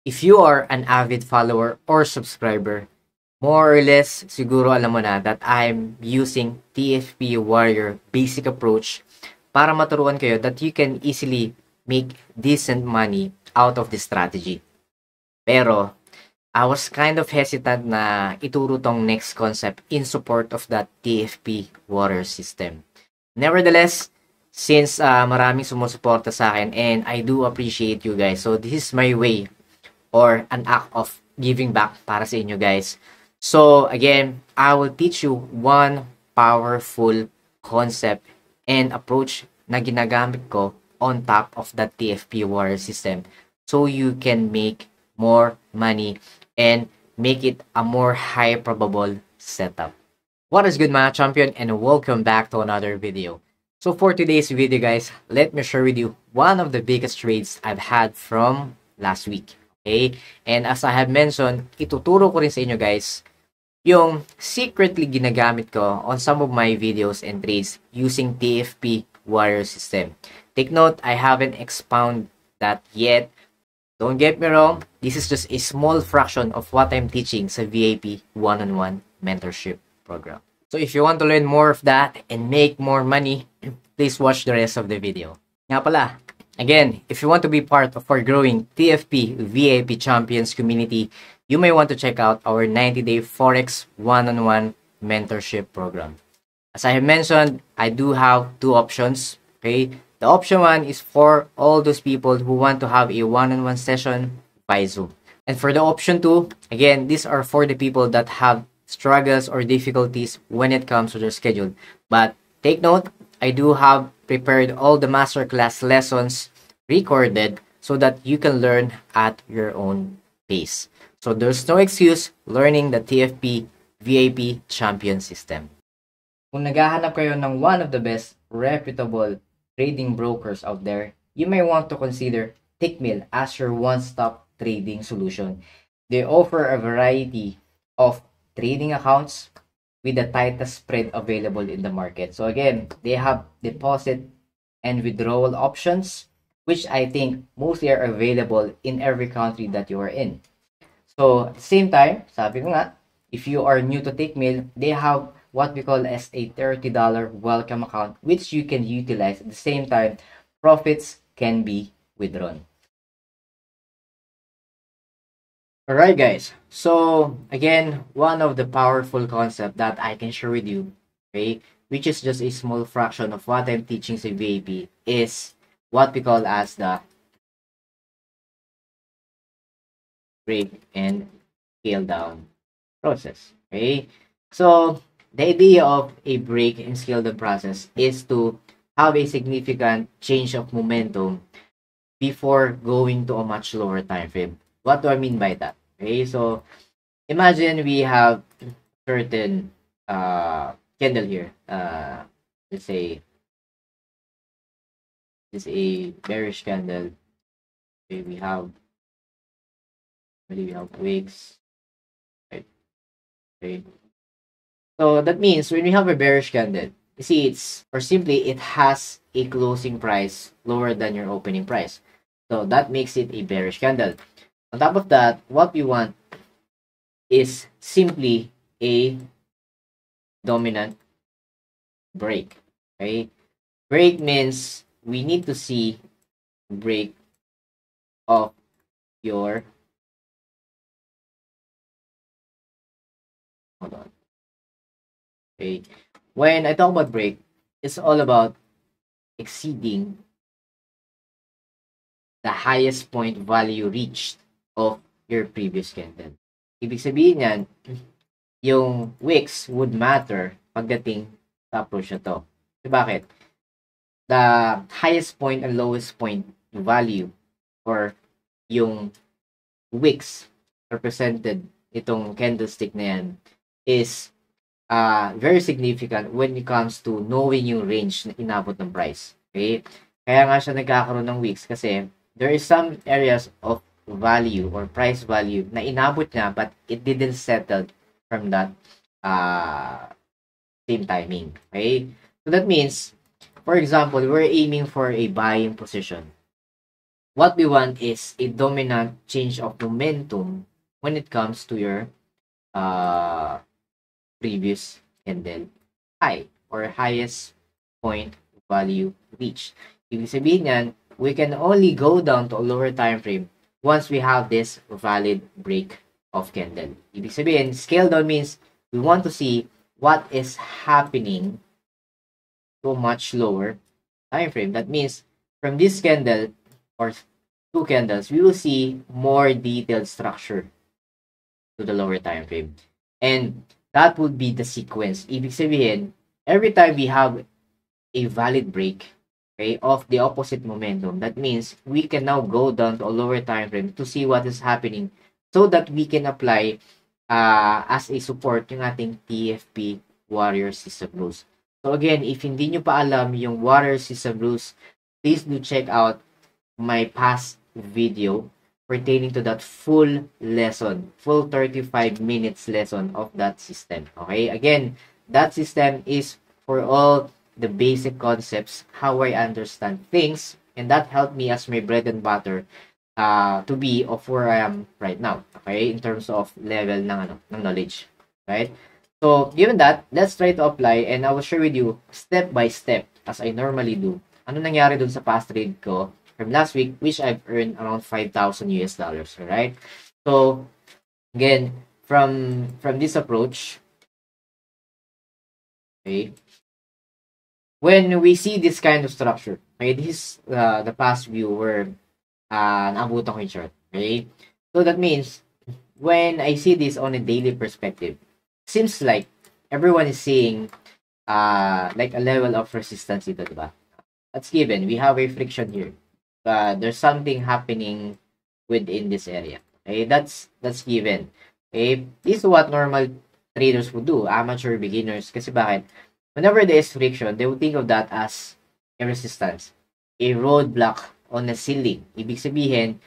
If you are an avid follower or subscriber, more or less siguro alam mo na that I'm using TFP Warrior basic approach para maturuan kayo that you can easily make decent money out of this strategy. Pero, I was kind of hesitant na ituro tong next concept in support of that TFP Warrior system. Nevertheless, since maraming sumusuporta sa akin and I do appreciate you guys, so this is my way or an act of giving back para sa inyo guys. So again, I will teach you one powerful concept and approach na ginagamit ko on top of that TFP Warrior system so you can make more money and make it a more high probable setup. What is good mga champion, and welcome back to another video. So for today's video guys, let me share with you one of the biggest trades I've had from last week. Okay? And as I have mentioned, ituturo ko rin sa inyo guys yung secretly ginagamit ko on some of my videos and trades using TFP Warrior system. Take note, I haven't expound that yet. Don't get me wrong, this is just a small fraction of what I'm teaching sa VIP one-on-one mentorship program. So if you want to learn more of that and make more money, please watch the rest of the video. Nga pala, again, if you want to be part of our growing TFP VIP Champions community, you may want to check out our 90-day Forex one-on-one mentorship program. As I have mentioned, I do have two options. Okay, the option one is for all those people who want to have a one-on-one session by Zoom. And for the option two, again, these are for the people that have struggles or difficulties when it comes to their schedule. But take note, I do have prepared all the masterclass lessons recorded so that you can learn at your own pace. So there's no excuse learning the TFP VIP champion system. Kung naghahanap kayo ng one of the best reputable trading brokers out there, you may want to consider Tickmill as your one-stop trading solution. They offer a variety of trading accounts with the tightest spread available in the market. So again, they have deposit and withdrawal options, which I think mostly are available in every country that you are in. So at the same time, sabi ko nga, if you are new to Tickmill, they have what we call as a $30 welcome account, which you can utilize. At the same time, profits can be withdrawn. Alright guys, so again, one of the powerful concept that I can share with you, okay, which is just a small fraction of what I'm teaching sa VIP, is what we call as the break and scale down process. Okay, so the idea of a break and scale down process is to have a significant change of momentum before going to a much lower time frame. What do I mean by that? Okay, so imagine we have certain candle here. Let's say this is a bearish candle. Okay, we have wicks. Right. Okay. So that means when we have a bearish candle, you see or simply it has a closing price lower than your opening price. So that makes it a bearish candle. On top of that, what we want is simply a dominant break. Okay? Break means we need to see break of your hold on. Okay. When I talk about break, it's all about exceeding the highest point value reached of your previous candle. Ibig sabihin yan, yung wicks would matter pagdating sa approach na to. So, bakit? The highest point and lowest point value or yung wicks represented itong candlestick na yan is very significant when it comes to knowing yung range na inabot ng price. Okay? Kaya nga siya nagkakaroon ng wicks kasi there is some areas of value or price value na inabot niya but it didn't settle from that same timing. Okay? So that means, for example, we're aiming for a buying position. what we want is a dominant change of momentum when it comes to your uh, previous candle high or highest point value reached. Ibig sabihin yan, we can only go down to a lower time frame once we have this valid break of candle. Ibig sabihin, scale down means we want to see what is happening to a much lower time frame. That means from this candle or two candles, we will see more detailed structure to the lower time frame. And that would be the sequence. Ibig sabihin, every time we have a valid break, okay, of the opposite momentum, that means we can now go down to a lower time frame to see what is happening so that we can apply as a support yung ating TFP Warrior System Rules. So again, if hindi nyo pa alam yung Warrior System Rules, please do check out my past video pertaining to that full lesson, full 35 minutes lesson of that system. Okay, again, that system is for all the basic concepts, how I understand things, and that helped me as my bread and butter to be of where I am right now. Okay, in terms of level ng knowledge, right? So, given that, let's try to apply and I will share with you step by step as I normally do. Ano nangyari dun sa past trade ko from last week, which I've earned around 5,000 US dollars, right? So, again, from this approach, okay, when we see this kind of structure, okay, this is the past view where naabutan ko yung chart, okay? So, that means, when I see this on a daily perspective, seems like everyone is seeing like a level of resistance dito, diba? That's given. We have a friction here. There's something happening within this area. Okay, that's given. Okay, this is what normal traders would do, amateur beginners. Kasi bakit? Whenever there is friction, they would think of that as a resistance, a roadblock on a ceiling. Ibig sabihin,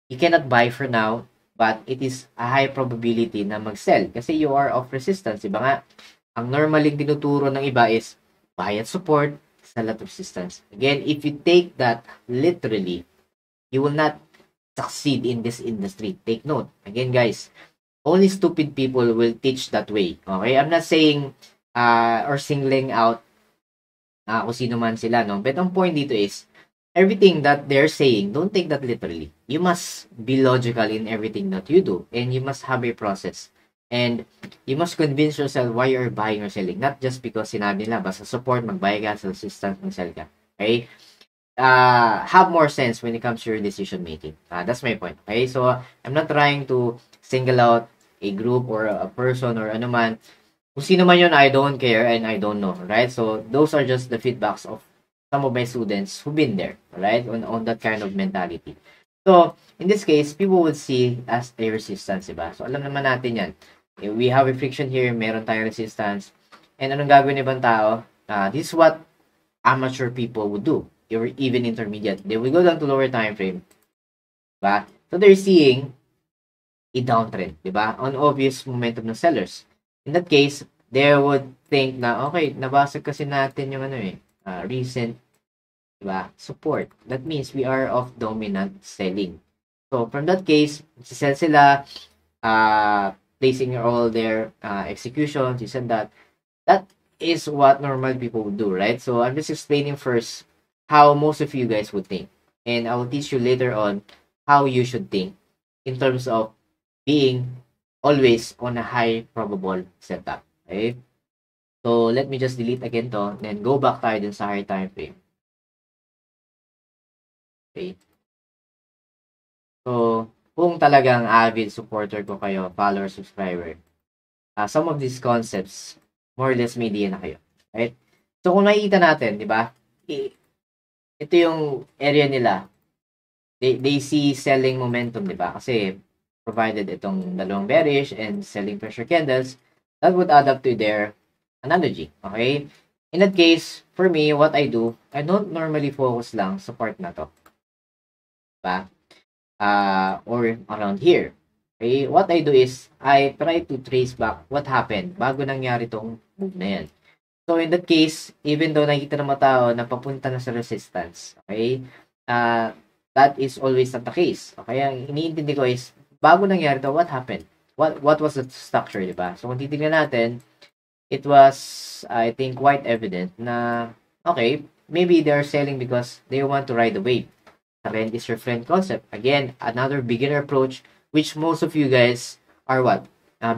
you cannot buy for now, but it is a high probability na mag-sell kasi you are of resistance. Diba nga? Ang normaling tinuturo ng iba is buy at support, sell at resistance. Again, if you take that literally, you will not succeed in this industry. Take note. Again, guys, only stupid people will teach that way. Okay? I'm not saying or singling out kung sino man sila, no? But ang point dito is, everything that they're saying, don't take that literally. You must be logical in everything that you do. And you must have a process. And you must convince yourself why you're buying or selling. Not just because sinabi nila, basta support, mag-buy ka, sa resistance, mag-sell ka. Okay? Have more sense when it comes to your decision making. That's my point. Okay? So, I'm not trying to single out a group or a person or ano man. Kung sino man yun, I don't care and I don't know. Right? So, those are just the feedbacks of some of my students who've been there, right, on that kind of mentality. So, in this case, people would see as a resistance, diba? So, alam naman natin yan. We have a friction here, meron tayong resistance. And anong gagawin ng ibang tao? This is what amateur people would do, or even intermediate. They will go down to lower time frame. Diba? So, they're seeing a downtrend, diba? On obvious momentum ng sellers. In that case, they would think na, okay, nabasag kasi natin yung recent support. That means we are of dominant selling. So, from that case, sell sila, placing all their executions, this and that. That is what normal people would do, right? So, I'm just explaining first how most of you guys would think. And I will teach you later on how you should think in terms of being always on a high probable setup. Okay? So, let me just delete again to, then go back tayo dun sa higher time frame. Okay. So, kung talagang avid supporter ko kayo, follower, subscriber, some of these concepts, more or less may idea na kayo. Right? So, kung nakikita natin, di ba, ito yung area nila. They see selling momentum, di ba? Kasi, provided itong dalawang bearish and selling pressure candles, that would add up to their analogy. Okay? In that case, for me, what I do, I don't normally focus lang sa part na to. Diba? Or around here. Okay? What I do is, I try to trace back what happened bago nangyari tong move na yan. So, in that case, even though nakikita ng mga tao na papunta na sa resistance, okay? that is always not the case. Okay, ang iniintindi ko is, bago nangyari to, what happened? What was the structure, di ba? So, kung titignan natin, it was, I think, quite evident na, okay, maybe they're selling because they want to ride the wave. Trend is your friend concept. Again, another beginner approach, which most of you guys are what?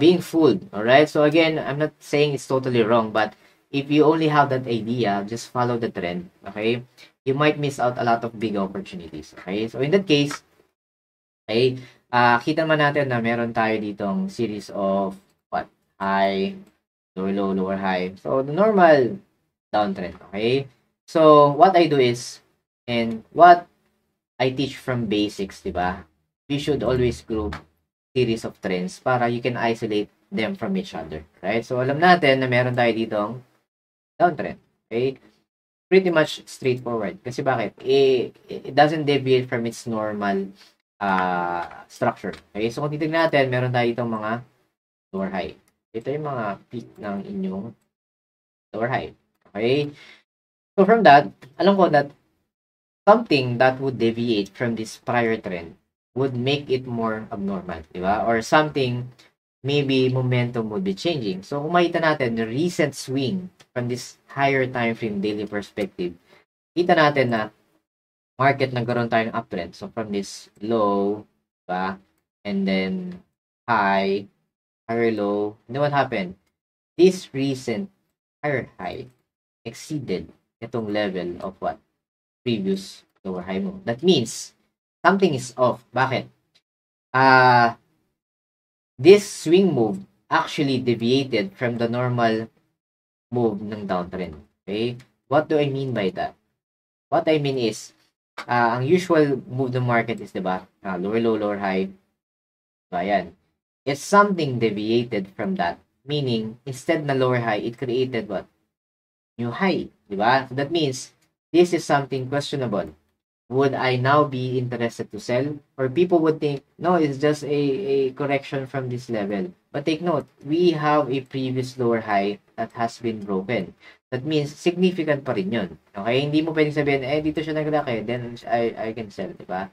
Being fooled, alright? So again, I'm not saying it's totally wrong, but if you only have that idea, just follow the trend, okay? You might miss out a lot of big opportunities, okay? So in that case, okay, kita naman natin na meron tayo ditong series of what? High, lower low, lower high. So the normal downtrend, okay? So what I do is, and what I teach from basics, di ba? We should always group series of trends para you can isolate them from each other, right? So alam natin na meron tayo ditong downtrend, okay? Pretty much straightforward. Kasi bakit? It doesn't deviate from its normal structure. Okay? So kung titignan natin, meron tayo ditong mga lower high. Ito yung mga peak ng inyong lower high. Okay? So from that, alam ko that something that would deviate from this prior trend would make it more abnormal, di ba? Or something, maybe momentum would be changing. So kung makita natin the recent swing from this higher time frame daily perspective, kita natin na market nagkaroon tayo ng uptrend. So from this low, diba? And then high, higher low. And then what happened? This recent higher high exceeded itong level of what? Previous lower high mo. That means something is off. Bakit? This swing move actually deviated from the normal move ng downtrend. Okay? What do I mean by that? What I mean is, ang usual move ng market is, diba? Lower low, lower high. So, ayan. It's something deviated from that. Meaning, instead na lower high, it created what? New high. Diba? So, that means, this is something questionable. Would I now be interested to sell? Or people would think, no, it's just a correction from this level. But take note, we have a previous lower high that has been broken. That means, significant pa rin yun. Okay? Hindi mo pwedeng sabihin, dito siya naglaki, then I can sell, diba?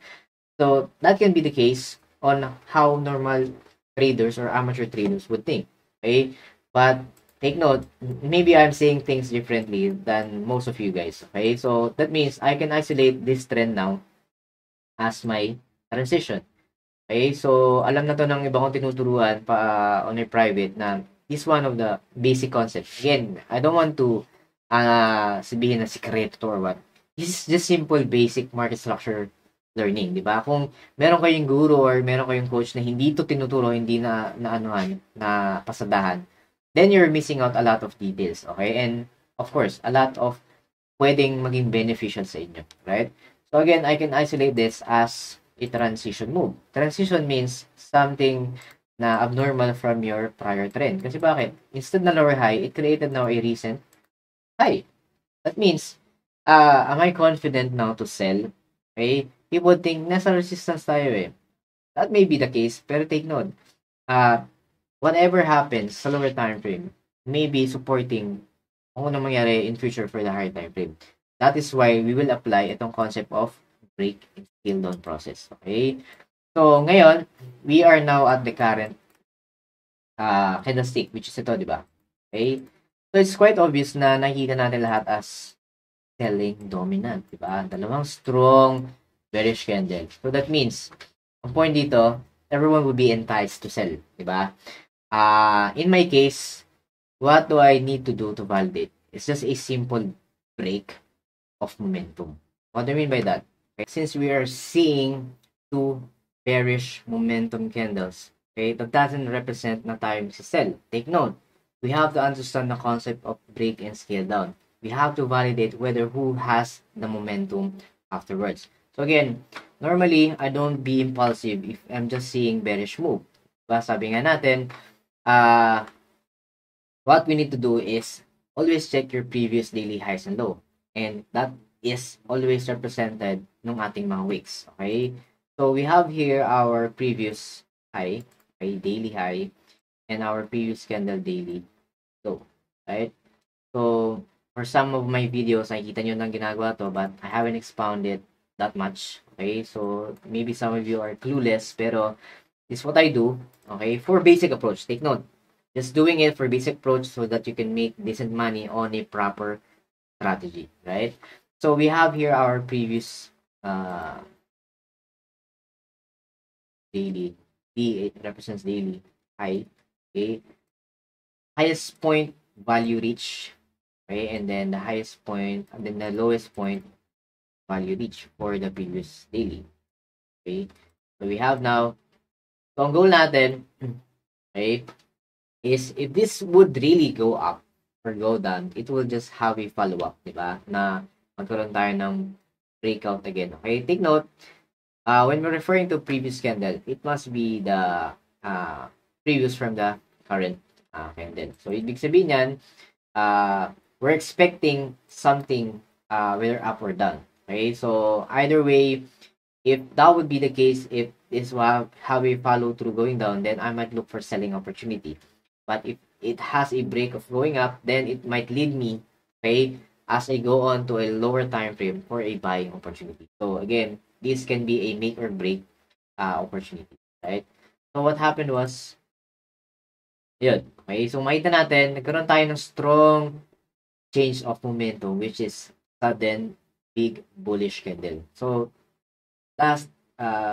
So, that can be the case on how normal traders or amateur traders would think. Okay? But, take note, maybe I'm saying things differently than most of you guys. Okay? So, that means I can isolate this trend now as my transition. Okay? So, alam na to ng iba kong tinuturuan pa on a private na is one of the basic concepts. Again, I don't want to sabihin na secret or what. This is just simple basic market structure learning, di ba? Kung meron kayong guru or meron kayong coach na hindi to tinuturo, hindi na anuhan, na pasadahan, then you're missing out a lot of details, okay? And, of course, a lot of pwedeng maging beneficial sa inyo, right? So, again, I can isolate this as a transition move. Transition means something na abnormal from your prior trend. Kasi bakit? Instead na lower high, it created now a recent high. That means, am I confident now to sell? Okay? People think, nasa resistance tayo eh. That may be the case, pero take note, whatever happens sa lower time frame may be supporting kung ano mangyari in future for the higher time frame. That is why we will apply itong concept of break and scale down process. Okay? So, ngayon, we are now at the current candlestick, which is ito, di ba? Okay? So, it's quite obvious na nakikita natin lahat as selling dominant, di ba? Dalawang strong bearish candle. So, that means, ang point dito, everyone will be enticed to sell, di ba? In my case, what do I need to do to validate? It's just a simple break of momentum. What do I mean by that? Okay, since we are seeing two bearish momentum candles, okay, that doesn't represent na tayo sell. Take note, we have to understand the concept of break and scale down. We have to validate whether who has the momentum afterwards. So again, normally, I don't be impulsive if I'm just seeing bearish move. Diba? Sabi nga natin, what we need to do is always check your previous daily highs and low. And that is always represented ng ating mga wicks. Okay? So, we have here our previous high, okay, daily high, and our previous candle daily low. Right? So, for some of my videos, nakikita nyo nang ginagawa to, but I haven't expounded that much. Okay, so maybe some of you are clueless, pero this is what I do. Okay, for basic approach, take note. Just doing it for basic approach so that you can make decent money on a proper strategy, right? So we have here our previous daily. D it represents daily high. Okay, highest point value reach. Okay, and then the highest point, and then the lowest point value reach for the previous daily. Okay, so we have now. So ang goal natin, okay, is if this would really go up or go down, it will just have a follow-up, di ba? Na magkaroon tayo ng breakout again. Okay, take note, when we're referring to previous candle, it must be the previous from the current candle. So, ibig sabihin yan, we're expecting something whether up or down. Okay, so either way, if that would be the case, if this will have a follow through going down, then I might look for selling opportunity. But if it has a break of going up, then it might lead me, okay, as I go on to a lower time frame for a buying opportunity. So again, this can be a make or break opportunity, right? So what happened was, yun, okay, so makita natin, nagkaroon tayo ng strong change of momentum, which is sudden big bullish candle. So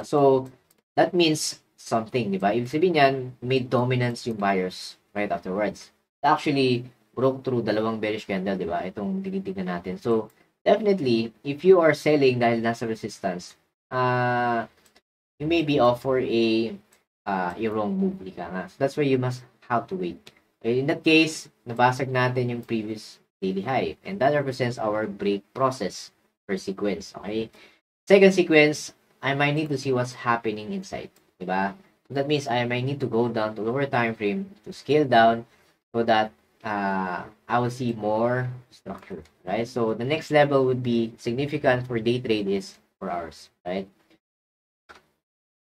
so that means something, di ba? Ibig sabihin yan, may dominance yung buyers right afterwards. It actually broke through dalawang bearish candle, di ba? Itong tinitignan natin. So, definitely, if you are selling dahil nasa resistance, you may be off for a wrong move, ika nga. So, that's why you must have to wait. Okay, in that case, nabasag natin yung previous daily high. And that represents our break process per sequence. Okay? Second sequence, I might need to see what's happening inside. Diba? So that means I might need to go down to lower time frame to scale down so that I will see more structure. Right? So the next level would be significant for day trade is 4 hours. Right?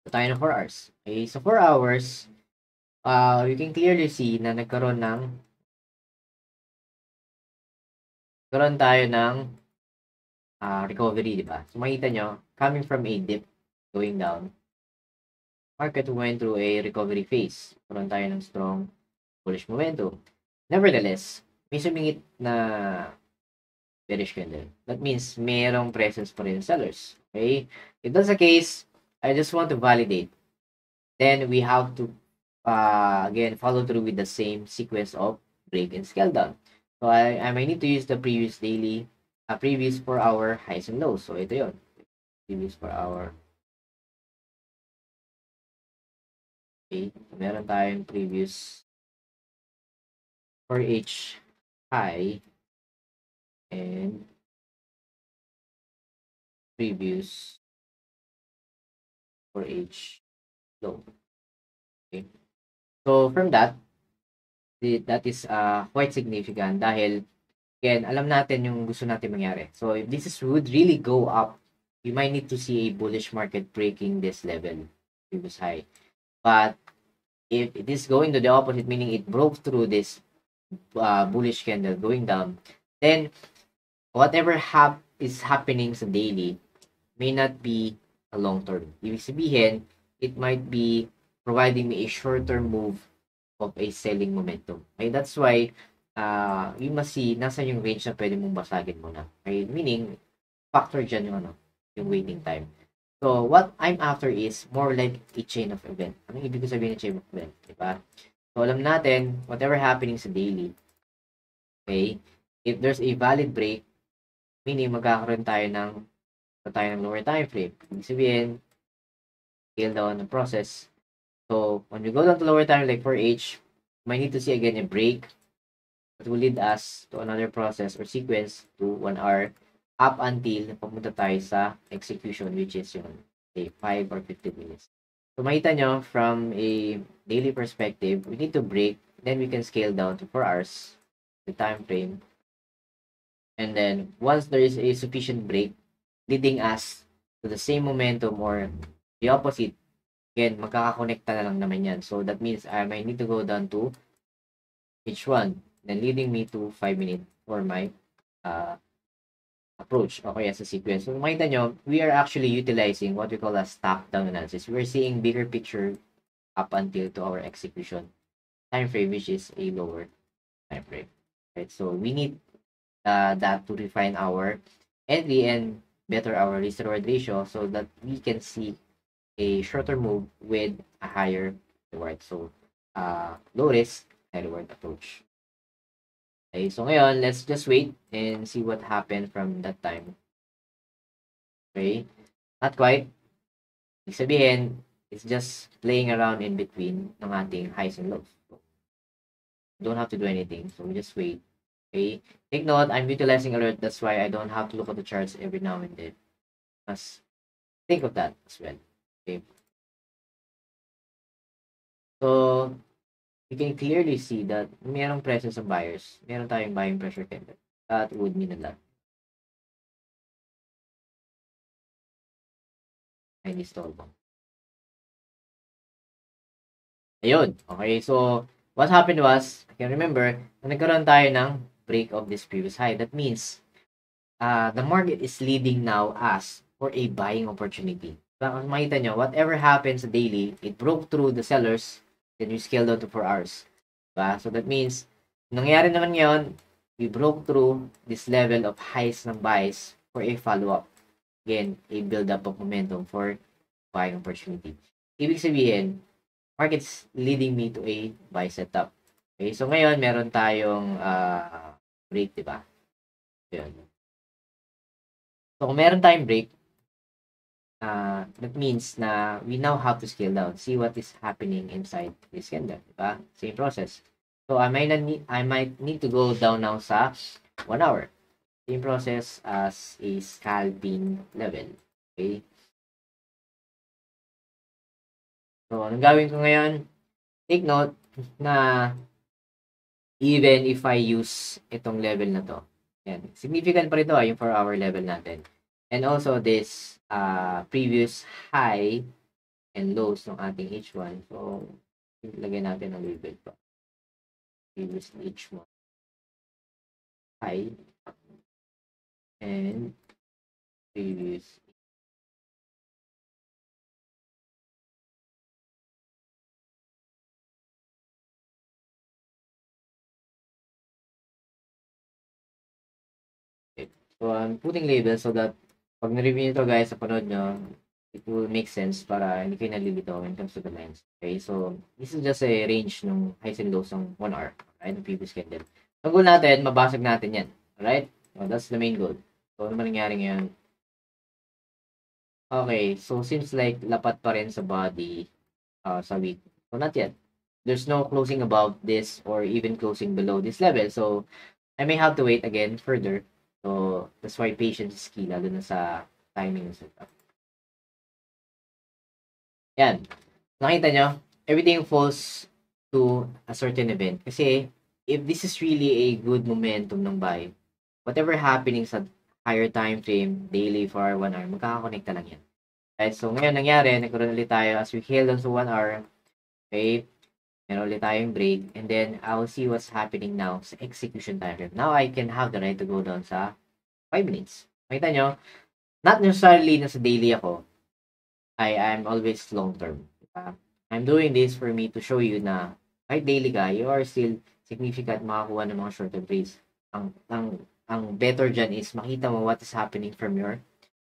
So tayo na 4 hours. Okay? So 4 hours, you can clearly see na nagkaroon tayo ng recovery, di ba? So, makita nyo, coming from a dip, going down, market went through a recovery phase. Karoon tayo ng strong bullish momentum. Nevertheless, may sumingit na bearish candle. That means mayroong presence pa rin sellers. Okay? If that's the case, I just want to validate. Then, we have to, again, follow through with the same sequence of break and scale down. So, I might need to use the previous daily previous 4-hour highs and lows. So, ito yun. Previous 4-hour. Okay. Meron tayong previous 4H high and previous 4H low. Okay. So, from that is quite significant dahil again, alam natin yung gusto natin mangyari. So, if this would really go up, you might need to see a bullish market breaking this level, previous high. But if it is going to the opposite, meaning it broke through this bullish candle going down, then whatever is happening sa daily may not be a long term. Ibig sabihin, it might be providing me a short-term move of a selling momentum. Okay, that's why you must see nasa yung range na pwede mong basagin muna. Okay, meaning factor dyan yung waiting time. So, what I'm after is more like a chain of event. Anong ibig ko sabihin ng chain of event? Diba? So, alam natin, whatever happening sa daily, okay, if there's a valid break, meaning magkakaroon tayo ng lower time frame. Ibig sabihin, scale down the process. So, when we go down to lower time, like for H, we might need to see again a break that will lead us to another process or sequence to 1 hour up until papunta tayo sa execution, which is yung say 5 or 15 minutes. So makita nyo from a daily perspective, we need to break, then we can scale down to 4 hours, the time frame. And then once there is a sufficient break, leading us to the same momentum or the opposite, again, magkakakonekta na lang naman yan. So that means I might need to go down to H1, then leading me to 5 minutes for my approach o kaya sa sequence. So, makita nyo, we are actually utilizing what we call a top-down analysis. We're seeing bigger picture up until to our execution time frame, which is a lower time frame. Right? So, we need that to refine our entry and better our risk-reward ratio so that we can see a shorter move with a higher reward. So, low risk, high reward approach. Okay, so ngayon, let's just wait and see what happened from that time. Okay, not quite. Ibig sabihin, it's just playing around in between ng ating highs and lows. So, don't have to do anything. So, we just wait. Okay, take note, I'm utilizing alert. That's why I don't have to look at the charts every now and then. Just think of that as well. Okay. So, you can clearly see that mayroong presence of buyers. Meron tayong buying pressure candle. That would mean a lot. I install mo. Ayun. Okay, so what happened was, I can remember, na nagkaroon tayo ng break of this previous high. That means, the market is leading now us for a buying opportunity. Kung makita nyo, whatever happens daily, it broke through the sellers, then we scaled out to 4 hours. Diba? So that means, nangyari naman ngayon, we broke through this level of highs ng buys for a follow-up. Again, a build-up of momentum for buying opportunity. Ibig sabihin, market's leading me to a buy setup. Okay, so ngayon, meron tayong break, diba? Yun. So, kung meron tayong break, that means na we now have to scale down. See what is happening inside this candle, diba? Same process. So, I might need to go down now sa 1 hour. Same process as a scalping level. Okay? So, anong gawin ko ngayon? Take note na even if I use itong level na to, yan, significant pa rin ito, yung 4-hour level natin. And also this previous high and lows ng ating H1. So, ilagay natin ang label pa. Previous H1 high and previous So, I'm putting labels so that pag na-review nyo to guys, sa panood nyo, it will make sense para hindi kayo nalilito when it comes to the lines. Okay, so this is just a range ng highs and lows ng 1 hour, right, ng previous candle. Ang goal natin, mabasag natin yan, right? So, that's the main goal. So, ano man nangyari ngayon? Okay, so seems like lapat pa rin sa body sa week. So, not yet. There's no closing above this or even closing below this level. So, I may have to wait again further. So, that's why patience is key, lalo na sa timing ng setup. Yan. Nakita nyo? Everything falls to a certain event. Kasi, if this is really a good momentum ng buy, whatever happening sa higher time frame, daily, for 1 hour, magkakakonekta lang yan. Right? So, ngayon nangyari, nagkaroon ulit tayo as we held on sa 1 hour. Okay? Meron ulit tayong break. And then, I'll see what's happening now sa execution time frame. Now, I can have the right to go down sa 5 minutes. Makita nyo? Not necessarily na sa daily ako. I'm always long term. Diba? I'm doing this for me to show you na kahit daily ka, you are still significant makakuha ng mga short-term trades. Ang better dyan is makita mo what is happening from your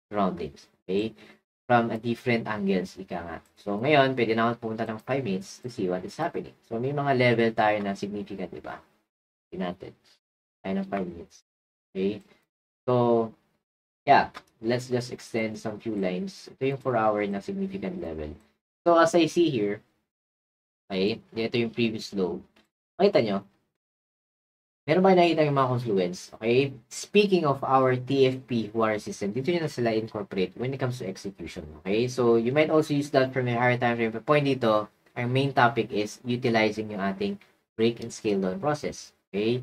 surroundings. Okay? From a different angles, ika nga. So, ngayon, pwede na ako pumunta ng 5 minutes to see what is happening. So, may mga level tayo na significant, di ba? Tingnan natin. Tayo ng 5 minutes. Okay? So, yeah. Let's just extend some few lines. Ito yung 4-hour na significant level. So, as I see here, okay, ito yung previous low. Makita nyo, meron ba nakita yung mga confluence? Okay? Speaking of our TFP wire system, dito nyo na sila incorporate when it comes to execution. Okay? So, you might also use that from a higher time frame. But point dito, our main topic is utilizing yung ating break and scale down process. Okay?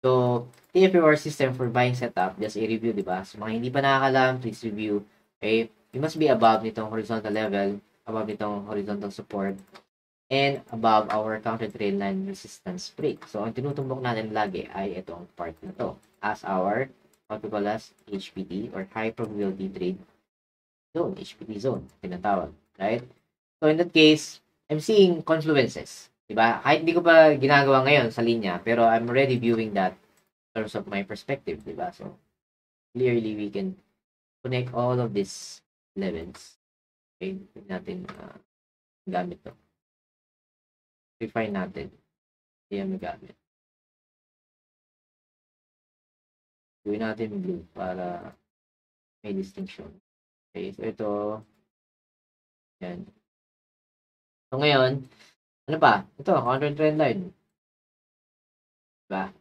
So, TFP wire system for buying setup, just a review, di ba? So, mga hindi pa nakakalam, please review. Okay? You must be above nitong horizontal level, above nitong horizontal support, and above our counter trend line resistance break. So, ang tinutumbok natin lagi ay itong part na to as our what we call as HPT or high probability trade zone, HPT zone, tinatawag, right? So in that case, I'm seeing confluences, diba? Kahit hindi ko pa ginagawa ngayon sa linya, pero I'm already viewing that in terms of my perspective, diba? So clearly we can connect all of these levels. Okay, natin gamit to. Refine natin. Hindi yan magamit. Gawin natin blue para may distinction. Okay, so ito, yan. So ngayon, ano pa? Ito, counter trend line. Diba?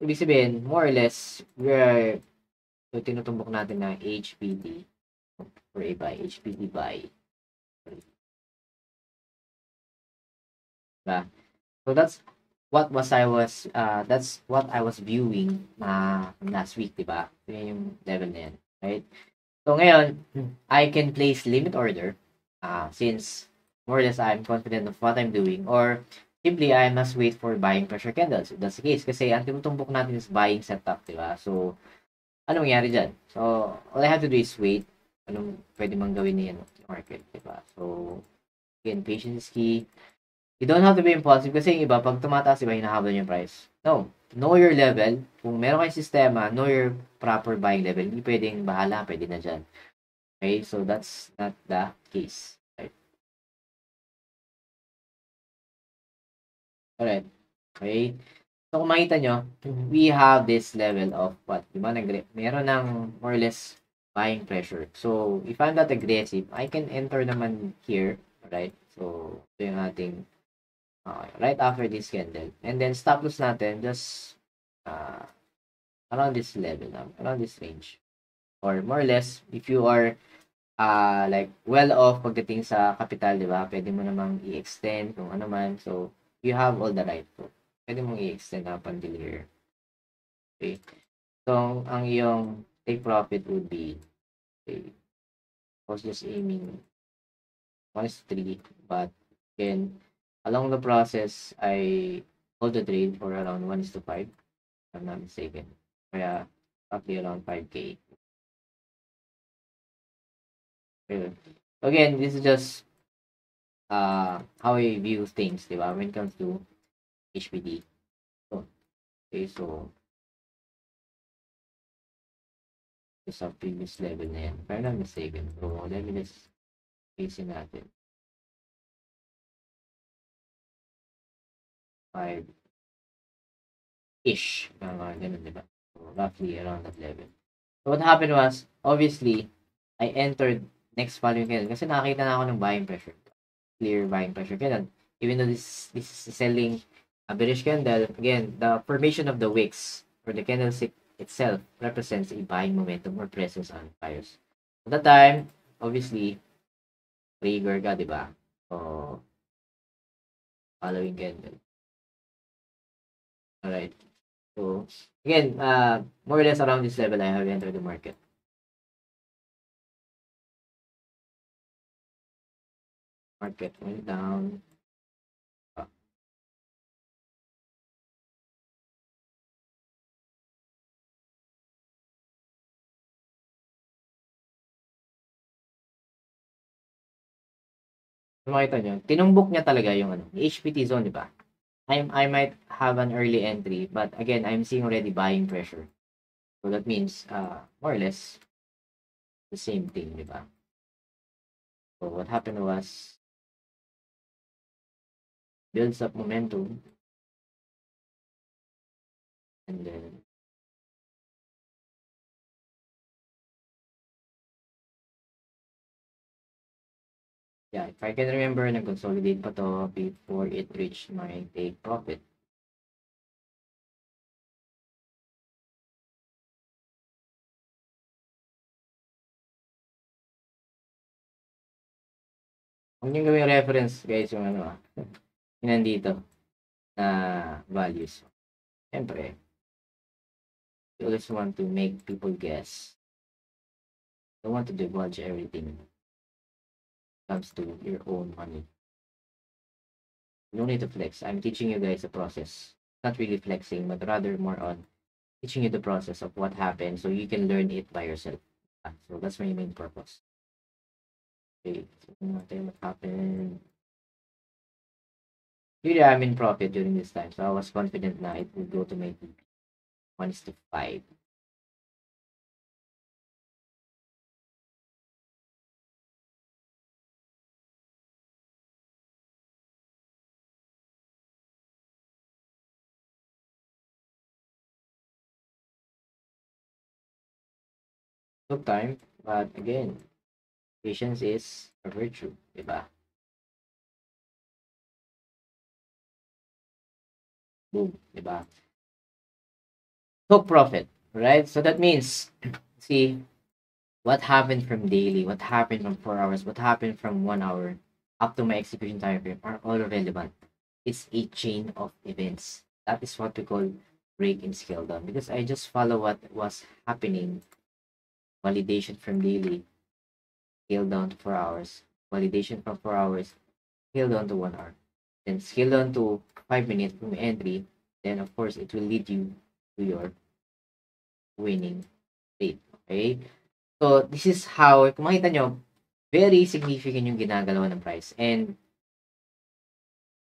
Ibig sabihin, more or less, we're, so tinutumbok natin na HPT or a buy, HPT buy. Diba? So that's what I was viewing last week, diba? Yun yung level na yan, right? So ngayon, I can place limit order since more or less I'm confident of what I'm doing, or simply I must wait for buying pressure candles. If that's the case, kasi ang tinutumbok natin is buying setup, diba? So, anong mangyari dyan? So, all I have to do is wait. Anong pwede mang gawin niyan sa market, diba? So, again, patience is key. You don't have to be impulsive kasi yung iba, pag tumataas, iba, hinahabol yung price. No. Know your level. Kung meron kayong sistema, know your proper buying level. Hindi pwedeng bahala, pwede na dyan. Okay? So, that's not the case. Right? Alright. Okay? So, kung makita nyo, we have this level of what? Diba? Meron ng more or less buying pressure. So, if I'm not aggressive, I can enter naman here. Right? So, ito yung ating right after this candle. And then stop loss natin just around this level, around this range. Or more or less, if you are like well off pagdating sa capital, di ba? Pwede mo namang i-extend kung ano man. So, you have all the right. So, pwede mong i-extend up until here. Okay. So, ang iyong take profit would be, okay, I was just aiming 1:3, but again, along the process, I hold the trade for around 1:5, if I'm not mistaken. Kaya, roughly around 5K. Okay. Again, this is just how I view things, di ba? When it comes to HPD. So, okay, so, sa previous level na yan. If I'm not mistaken. So, let me just facing natin. 5-ish. Ganun, diba? So, roughly around that level. So, what happened was, obviously, I entered next value candle kasi nakakita na ako ng buying pressure. Clear buying pressure candle. Even though this is selling a bearish candle, again, the formation of the wicks or the candlestick itself represents a buying momentum or presence on buyers. At that time, obviously, trigger ka, diba? So, following candle. Alright. So, again, more or less around this level, I have entered the market. Market went down. Makita nyo, tinumbok niya talaga yung HPT zone, di ba? I might have an early entry, but again, I'm seeing already buying pressure. So that means, more or less, the same thing, di ba? So what happened was, builds up momentum, and then, yeah, if I can remember, nag-consolidate pa to before it reached my take profit. Huwag nyo gawing reference, guys, yung yung nandito na values. Siyempre, you always want to make people guess. You don't want to divulge everything when it comes to your own money. You don't need to flex. I'm teaching you guys a process. Not really flexing, but rather more on teaching you the process of what happened so you can learn it by yourself. So that's my main purpose. Okay, so what happened. Really, I'm in profit during this time, so I was confident na it would go to my TP. 1:5. Took time, but again, patience is a virtue, diba? Boom, diba? Took profit, right? So that means, see, what happened from daily, what happened from 4 hours, what happened from 1 hour up to my execution time frame are all relevant. It's a chain of events. That is what we call break and scale down because I just follow what was happening. Validation from daily, scale down to 4 hours. Validation from 4 hours, scale down to 1 hour. Then scale down to 5 minutes from entry. Then of course it will lead you to your winning rate. Okay? So this is how, kung makita nyo, very significant yung ginagalaw ng price. And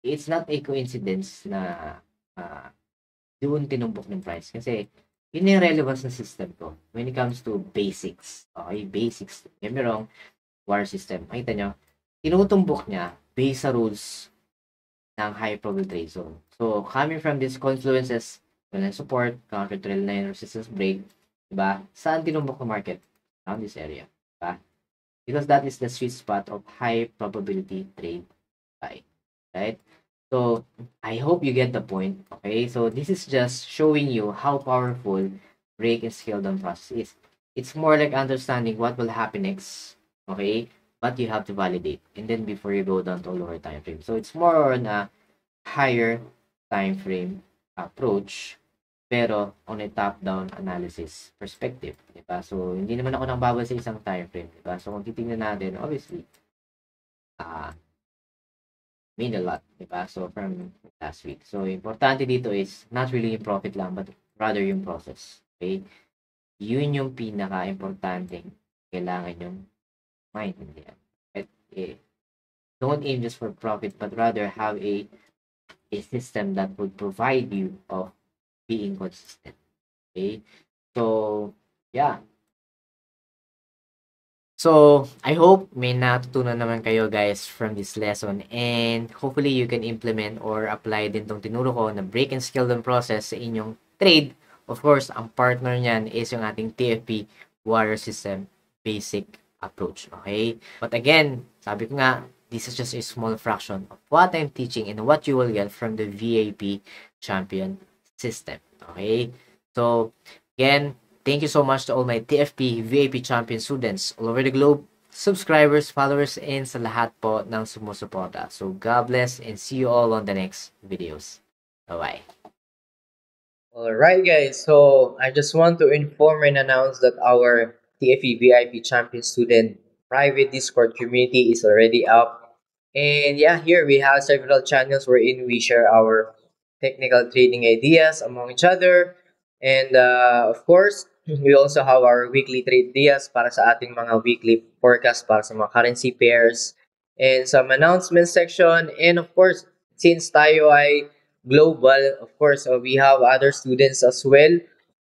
it's not a coincidence na uh, doon tinumbok ng price. Kasi yun yung relevance ng system ko when it comes to basics. Okay, basics. Get me wrong, war system. Makita nyo, tinutumbok niya based sa rules ng high probability trade zone. So, coming from these confluences, trend support, counter trend line, resistance break, diba? Saan tinumbok ng market? Around this area. Diba? Because that is the sweet spot of high probability trade buy. Right? So, I hope you get the point. Okay? So, this is just showing you how powerful break and scale down process is. It's more like understanding what will happen next. Okay? But you have to validate. And then before you go down to a lower time frame. So, it's more on a higher time frame approach pero on a top-down analysis perspective, 'di ba? So hindi naman ako nambabase sa isang time frame, 'di ba? So kung titingnan natin, obviously, ah mean a lot, 'di ba? So from last week. So importante dito is not really yung profit lang but rather yung process. Okay? Yun yung pinaka-importante kailangan yung maintindihan. At don't aim just for profit but rather have a system that would provide you of being consistent. Okay? So, yeah. So, I hope may natutunan naman kayo guys from this lesson and hopefully you can implement or apply din tong tinuro ko na break and scale down process sa inyong trade. Of course, ang partner niyan is yung ating TFP Warrior System Basic Approach. Okay? But again, sabi ko nga, this is just a small fraction of what I'm teaching and what you will get from the VIP Champion System. Okay? So, again, thank you so much to all my TFP VIP Champion students all over the globe, subscribers, followers, and sa lahat po ng sumusuporta. So, God bless and see you all on the next videos. Bye-bye. Alright, guys. So I just want to inform and announce that our TFE VIP Champion Student private Discord community is already up. And yeah, here we have several channels wherein we share our technical trading ideas among each other. And of course, we also have our weekly trade ideas para sa ating mga weekly forecast para sa mga currency pairs and some announcement section. And of course, since tayo ay global, of course, we have other students as well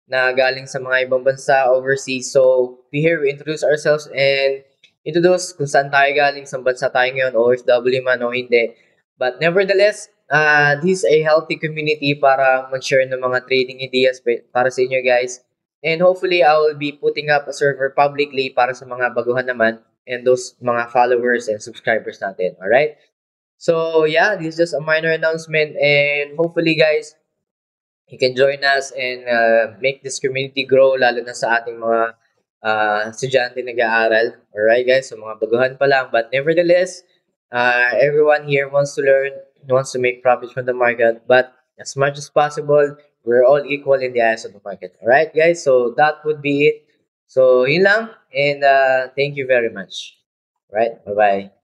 na galing sa mga ibang bansa overseas. So, we introduce ourselves and introduce kung saan tayo galing, sa bansa tayo ngayon, OFW man o hindi. But nevertheless, this is a healthy community para mag-share ng mga trading ideas para sa inyo guys. And hopefully, I will be putting up a server publicly para sa mga baguhan naman and those mga followers and subscribers natin. Alright? So yeah, this is just a minor announcement and hopefully guys, you can join us and make this community grow lalo na sa ating mga estudyante nag-aaral. Alright guys, so mga baguhan pa lang. But nevertheless, everyone here wants to learn, wants to make profits from the market. But as much as possible, we're all equal in the eyes of the market. Alright guys, so that would be it. So yun lang and thank you very much. Right, bye-bye.